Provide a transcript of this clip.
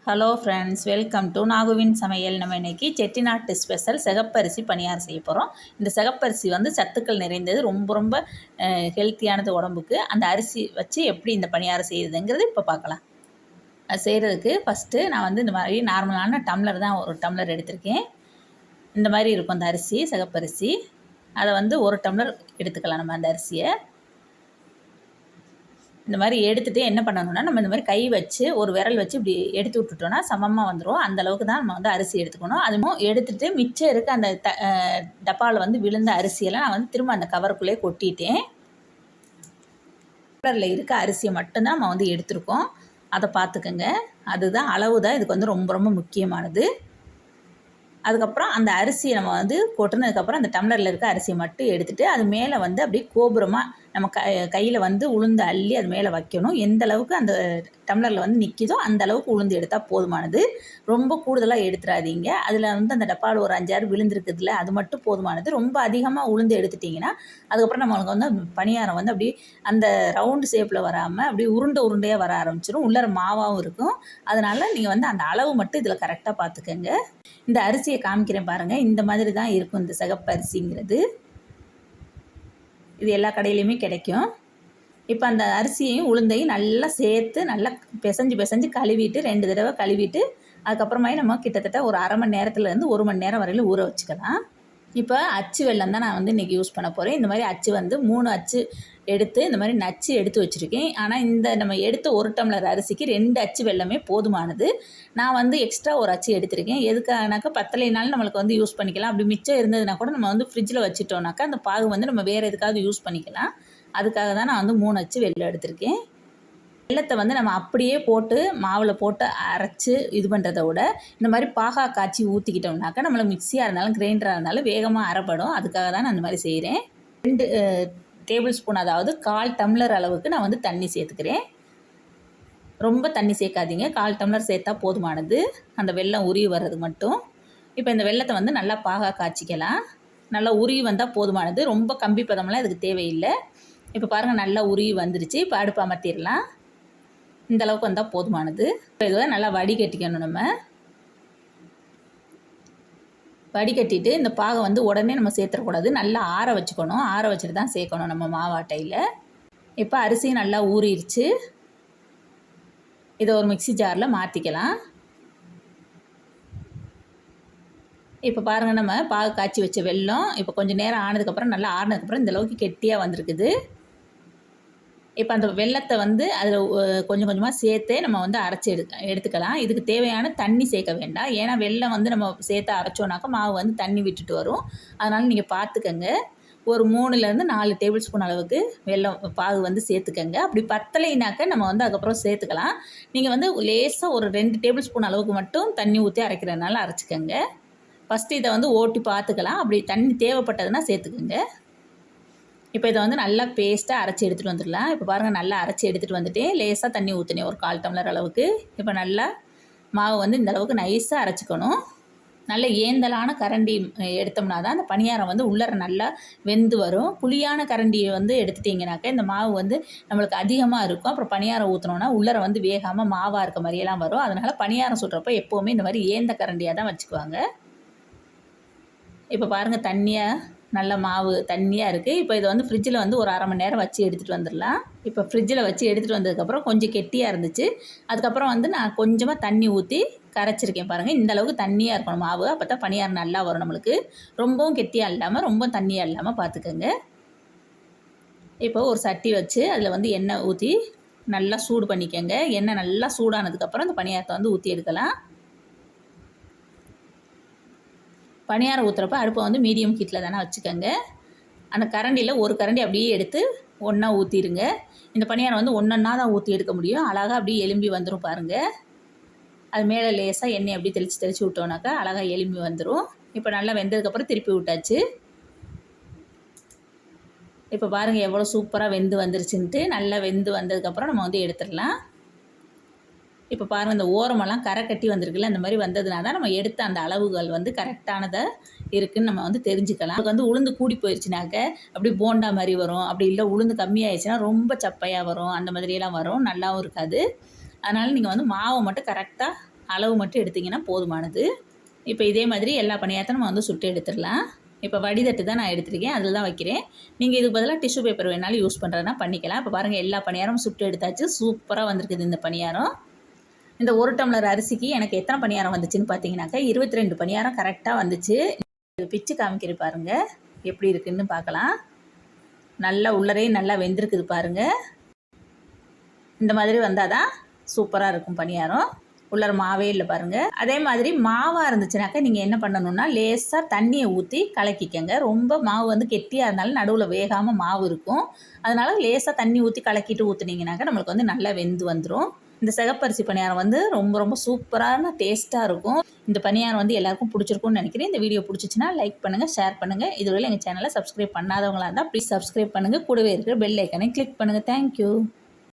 Hello friends, welcome to நாகுவின் சமையல். நம்ம இன்றைக்கி செட்டிநாட்டு ஸ்பெஷல் சிகப்பரிசி பணியாரம் செய்ய போகிறோம். இந்த சிகப்பரிசி வந்து சத்துக்கள் நிறைந்தது, ரொம்ப ரொம்ப ஹெல்த்தியானது உடம்புக்கு. அந்த அரிசி வச்சு எப்படி இந்த பணியாரம் செய்யுதுங்கிறது இப்போ பார்க்கலாம். அது செய்கிறதுக்கு ஃபஸ்ட்டு நான் வந்து இந்த மாதிரி நார்மலான டம்ளர் தான், ஒரு டம்ளர் எடுத்திருக்கேன். இந்த மாதிரி இருக்கும் அந்த அரிசி, சிகப்பரிசி. அதை வந்து ஒரு டம்ளர் எடுத்துக்கலாம் நம்ம அந்த அரிசியை. இந்த மாதிரி எடுத்துகிட்டு என்ன பண்ணணும்னா, நம்ம இந்த மாதிரி கை வச்சு ஒரு விரல் வச்சு இப்படி எடுத்து விட்டுட்டோன்னா சமமாக வந்துடும். அந்தளவுக்கு தான் நம்ம வந்து அரிசி எடுத்துக்கணும். அதுவும் எடுத்துகிட்டு மிச்சம் இருக்க அந்த டப்பாவில் வந்து விழுந்த அரிசியெல்லாம் நான் வந்து திரும்ப அந்த கவருக்குள்ளே கொட்டிட்டேன். டம்ளரில் இருக்க அரிசியை மட்டும்தான் நம்ம வந்து எடுத்துருக்கோம். அதை பார்த்துக்கோங்க. அதுதான் அளவு தான் இதுக்கு வந்து ரொம்ப ரொம்ப முக்கியமானது. அதுக்கப்புறம் அந்த அரிசியை நம்ம வந்து கொட்டினதுக்கப்புறம் அந்த டம்ளரில் இருக்க அரிசியை மட்டும் எடுத்துகிட்டு அது மேலே வந்து அப்படியே கோபுரமாக நம்ம கையில் வந்து உளுந்து அள்ளி அது மேலே வைக்கணும். எந்த அளவுக்கு அந்த டம்ளரில் வந்து நிற்கிதோ அந்த அளவுக்கு உளுந்து எடுத்தால் போதுமானது. ரொம்ப கூடுதலாக எடுத்துடாதீங்க. அதில் வந்து அந்த டப்பாவில் ஒரு 5-6 விழுந்துருக்குதுல, அது மட்டும் போதுமானது. ரொம்ப அதிகமாக உளுந்து எடுத்துட்டிங்கன்னா அதுக்கப்புறம் நம்மளுக்கு வந்து பணியாரம் வந்து அப்படி அந்த ரவுண்டு ஷேப்பில் வராமல் அப்படி உருண்டையாக வர ஆரம்பிச்சிடும். உள்ளர மாவாகவும் இருக்கும். அதனால் நீங்கள் வந்து அந்த அளவு மட்டும் இதில் கரெக்டாக பார்த்துக்கங்க. இந்த அரிசியை காமிக்கிறேன் பாருங்கள். இந்த மாதிரி தான் இருக்கும் இந்த சிகப்பு அரிசிங்கிறது. இது எல்லா கடையிலையுமே கிடைக்கும். இப்போ அந்த அரிசியையும் உளுந்தையும் நல்லா சேர்த்து நல்லா பிசைஞ்சு கழுவிட்டு 2 தடவை கழுவிட்டு அதுக்கப்புறமா நம்ம கிட்டத்தட்ட ஒரு அரை மணி நேரத்துலேருந்து 1 மணி நேரம் வரையிலும் ஊற வச்சுக்கலாம். இப்போ அச்சு வெல்லம் தான் நான் வந்து இன்றைக்கி யூஸ் பண்ண போகிறேன். இந்த மாதிரி அச்சு வந்து 3 அச்சு எடுத்து இந்த மாதிரி நச்சு எடுத்து வச்சுருக்கேன். ஆனால் இந்த நம்ம எடுத்த 1 டம்ளர் அரிசிக்கு 2 அச்சு வெல்லமே போதுமானது. நான் வந்து எக்ஸ்ட்ரா ஒரு அச்சு எடுத்திருக்கேன். எதுக்கானாக்கா பத்தலைனாலும் நம்மளுக்கு வந்து யூஸ் பண்ணிக்கலாம். அப்படி மிச்சம் இருந்ததுனா கூட நம்ம வந்து ஃப்ரிட்ஜில் வச்சுட்டோம்னாக்கா அந்த பாகு வந்து நம்ம வேறு எதுக்காவது யூஸ் பண்ணிக்கலாம். அதுக்காக தான் நான் வந்து 3 அச்சு வெல்லம் எடுத்திருக்கேன். வெல்லத்தை வந்து நம்ம அப்படியே போட்டு மாவில் போட்டு அரைச்சி இது பண்ணுறத விட இந்த மாதிரி பாகா காய்ச்சி ஊற்றிக்கிட்டோம்னாக்கா நம்மளுக்கு மிக்சியாக இருந்தாலும் கிரைண்டராக இருந்தாலும் வேகமாக அரைப்படும். அதுக்காக தான் நான் அந்த மாதிரி செய்கிறேன். 2 டேபிள் ஸ்பூன், அதாவது 1/4 டம்ளர் அளவுக்கு நான் வந்து தண்ணி சேர்த்துக்கிறேன். ரொம்ப தண்ணி சேர்க்காதீங்க. 1/4 டம்ளர் சேர்த்தா போதுமானது, அந்த வெல்லம் உருகி வர்றது மட்டும். இப்போ இந்த வெல்லத்தை வந்து நல்லா பாகா காய்ச்சிக்கலாம். நல்லா உருகி வந்தால் போதுமானது. ரொம்ப கம்பி பதமெல்லாம் இதுக்கு தேவையில்லை. இப்போ பாருங்கள், நல்லா உருகி வந்துருச்சு. இப்போ அடுப்பு அமர்த்திடலாம். இந்த அளவுக்கு வந்தால் போதுமானது. இப்போ இதை நல்லா வடிகட்டிக்கணும். நம்ம வடிகட்டிட்டு இந்த பாகை வந்து உடனே நம்ம சேர்த்துடக்கூடாது. நல்லா ஆற வச்சுக்கணும். ஆற வச்சுட்டு தான் சேர்க்கணும் நம்ம மாவாட்டையில். இப்போ அரிசி நல்லா ஊறிடுச்சு. இதை ஒரு மிக்சி ஜாரில் மாற்றிக்கலாம். இப்போ பாருங்கள், நம்ம பாகு காய்ச்சி வச்ச வெல்லம் இப்போ கொஞ்சம் நேரம் ஆனதுக்கப்புறம் நல்லா ஆறினதுக்கப்புறம் இந்த அளவுக்கு கெட்டியாக வந்திருக்குது. இப்போ அந்த வெல்லத்தை வந்து அதில் கொஞ்சம் கொஞ்சமாக சேர்த்தே நம்ம வந்து அரைச்சி எடுத்துக்கலாம். இதுக்கு தேவையான தண்ணி சேர்க்க வேண்டாம். ஏன்னா வெல்லம் வந்து நம்ம சேர்த்து அரைச்சோன்னாக்கா மாவு வந்து தண்ணி விட்டுட்டு வரும். அதனால் நீங்கள் பார்த்துக்கங்க. ஒரு 3லேருந்து 4 டேபிள் ஸ்பூன் அளவுக்கு வெல்லம் பாகு வந்து சேர்த்துக்கங்க. அப்படி பத்தலைனாக்க நம்ம வந்து அதுக்கப்புறம் சேர்த்துக்கலாம். நீங்கள் வந்து லேசாக ஒரு 2 டேபிள் ஸ்பூன் அளவுக்கு மட்டும் தண்ணி ஊற்றி அரைக்கிறதுனால அரைச்சிக்கங்க. ஃபஸ்ட்டு இதை வந்து ஓட்டி பார்த்துக்கலாம். அப்படி தண்ணி தேவைப்பட்டதுன்னா சேர்த்துக்கங்க. இப்போ இதை வந்து நல்லா பேஸ்ட்டாக அரைச்சி எடுத்துகிட்டு வந்துடலாம். இப்போ பாருங்கள், நல்லா அரைச்சி எடுத்துகிட்டு வந்துட்டேன். லேசாக தண்ணி ஊற்றினேன் ஒரு 1/4 டம்ளர் அளவுக்கு. இப்போ நல்லா மாவு வந்து இந்த அளவுக்கு நைஸாக அரைச்சிக்கணும். நல்ல ஏந்தலான கரண்டி எடுத்தோம்னா தான் அந்த பணியாரம் வந்து உள்ளர நல்லா வெந்து வரும். புளியான கரண்டியை வந்து எடுத்துட்டிங்கனாக்கா இந்த மாவு வந்து நம்மளுக்கு அதிகமாக இருக்கும். அப்புறம் பணியாரம் ஊற்றினோன்னா உள்ளர வந்து வேகாமல் மாவாக இருக்க மாதிரியெல்லாம் வரும். அதனால் பணியாரம் சுடுறப்போ எப்போவுமே இந்த மாதிரி ஏந்த கரண்டியாக தான் வச்சுக்குவாங்க. இப்போ பாருங்கள், தண்ணியாக நல்ல மாவு தண்ணியாக இருக்குது. இப்போ இதை வந்து ஃப்ரிட்ஜில் வந்து ஒரு அரை மணி நேரம் வச்சு எடுத்துகிட்டு வந்துடலாம். இப்போ ஃப்ரிட்ஜில் வச்சு எடுத்துகிட்டு வந்ததுக்கப்புறம் கொஞ்சம் கெட்டியாக இருந்துச்சு. அதுக்கப்புறம் வந்து நான் கொஞ்சமாக தண்ணி ஊற்றி கரைச்சிருக்கேன் பாருங்கள். இந்த அளவுக்கு தண்ணியாக இருக்கணும் மாவு. அப்போ தான் பணியாரம் நல்லா வரும் நம்மளுக்கு. ரொம்பவும் கெட்டியாக இல்லாமல் ரொம்ப தண்ணியாக இல்லாமல் பார்த்துக்கோங்க. இப்போ ஒரு சட்டி வச்சு அதில் வந்து எண்ணெய் ஊற்றி நல்லா சூடு பண்ணிக்கோங்க. எண்ணெய் நல்லா சூடானதுக்கப்புறம் அந்த பணியாரத்தை வந்து ஊற்றி எடுக்கலாம். பணியாரம் ஊற்றுறப்ப அடுப்பை வந்து மீடியம் ஹீட்டில் தானே வச்சுக்கோங்க. அந்த கரண்டியில் ஒரு கரண்டி அப்படியே எடுத்து ஒன்றா ஊற்றிடுங்க. இந்த பணியாரம் வந்து ஒன்றா தான் ஊற்றி எடுக்க முடியும். அழகாக அப்படியே எலும்பி வந்துடும் பாருங்கள். அது மேலே லேசாக எண்ணெய் அப்படியே தெளித்து விட்டோன்னாக்கா அழகாக எலும்பி வந்துடும். இப்போ நல்லா வெந்ததுக்கப்புறம் திருப்பி விட்டாச்சு. இப்போ பாருங்கள் எவ்வளோ சூப்பராக வெந்து வந்துருச்சுன்ட்டு. நல்லா வெந்து வந்ததுக்கப்புறம் நம்ம வந்து எடுத்துடலாம். இப்போ பாருங்கள், இந்த ஓரமெல்லாம் கரை கட்டி வந்திருக்குல்ல, அந்த மாதிரி வந்ததுனால தான் நம்ம எடுத்த அந்த அளவுகள் வந்து கரெக்டானதாக இருக்குதுன்னு நம்ம வந்து தெரிஞ்சுக்கலாம். அதுக்கு வந்து உளுந்து கூடி போயிடுச்சுனாக்க அப்படி போண்டா மாதிரி வரும். அப்படி இல்லை உளுந்து கம்மியாகிடுச்சுன்னா ரொம்ப சப்பையாக வரும். அந்த மாதிரியெல்லாம் வரும், நல்லாவும் இருக்காது. அதனால் நீங்கள் வந்து மாவை மட்டும் கரெக்டாக அளவு மட்டும் எடுத்திங்கன்னா போதுமானது. இப்போ இதே மாதிரி எல்லா பணியாரத்தையும் நம்ம வந்து சுட்டு எடுத்துடலாம். இப்போ வடிதட்டு தான் நான் எடுத்துருக்கேன், அதில் தான் வைக்கிறேன். நீங்கள் இதுக்கு பதிலாக டிஷ்யூ பேப்பர் வேணாலும் யூஸ் பண்ணுறதுனா பண்ணிக்கலாம். இப்போ பாருங்கள், எல்லா பணியாரமும் சுட்டு எடுத்தாச்சு. சூப்பராக வந்திருக்குது இந்த பணியாரம். இந்த 1 டம்ளர் அரிசிக்கு எனக்கு எத்தனை பணியாரம் வந்துச்சுன்னு பார்த்தீங்கன்னாக்கா 22 பணியாரம் கரெக்டாக வந்துச்சு. பிச்சு காமிக்கிற பாருங்கள் எப்படி இருக்குன்னு பார்க்கலாம். நல்லா உள்ளரே நல்லா வெந்திருக்குது பாருங்கள். இந்த மாதிரி வந்தால் தான் சூப்பராக இருக்கும் பணியாரம். உள்ளர மாவே இல்லை பாருங்கள். அதே மாதிரி மாவாக இருந்துச்சுனாக்கா நீங்கள் என்ன பண்ணணுன்னா லேசாக தண்ணியை ஊற்றி கலக்கிக்கங்க. ரொம்ப மாவு வந்து கெட்டியாக இருந்தாலும் நடுவில் வேகாமல் மாவு இருக்கும். அதனால் லேசாக தண்ணி ஊற்றி கலக்கிட்டு ஊற்றுனீங்கனாக்கா நம்மளுக்கு வந்து நல்லா வெந்து வந்துடும். இந்த சிகப்பரிசி பணியாரம் வந்து ரொம்ப ரொம்ப சூப்பரான டேஸ்ட்டாக இருக்கும். இந்த பணியாரம் வந்து எல்லாருக்கும் பிடிச்சிருக்கும்னு நினைக்கிறேன். இந்த வீடியோ பிடிச்சிச்சின்னா லைக் பண்ணுங்கள், ஷேர் பண்ணுங்கள். இதுவரை எங்கள் சேனலை சப்ஸ்கிரைப் பண்ணாதவங்களாக இருந்தால் ப்ளீஸ் சப்ஸ்கிரைப் பண்ணுங்கள். கூடவே இருக்கிற பெல் ஐக்கனை கிளிக் பண்ணுங்கள். தேங்க்யூ.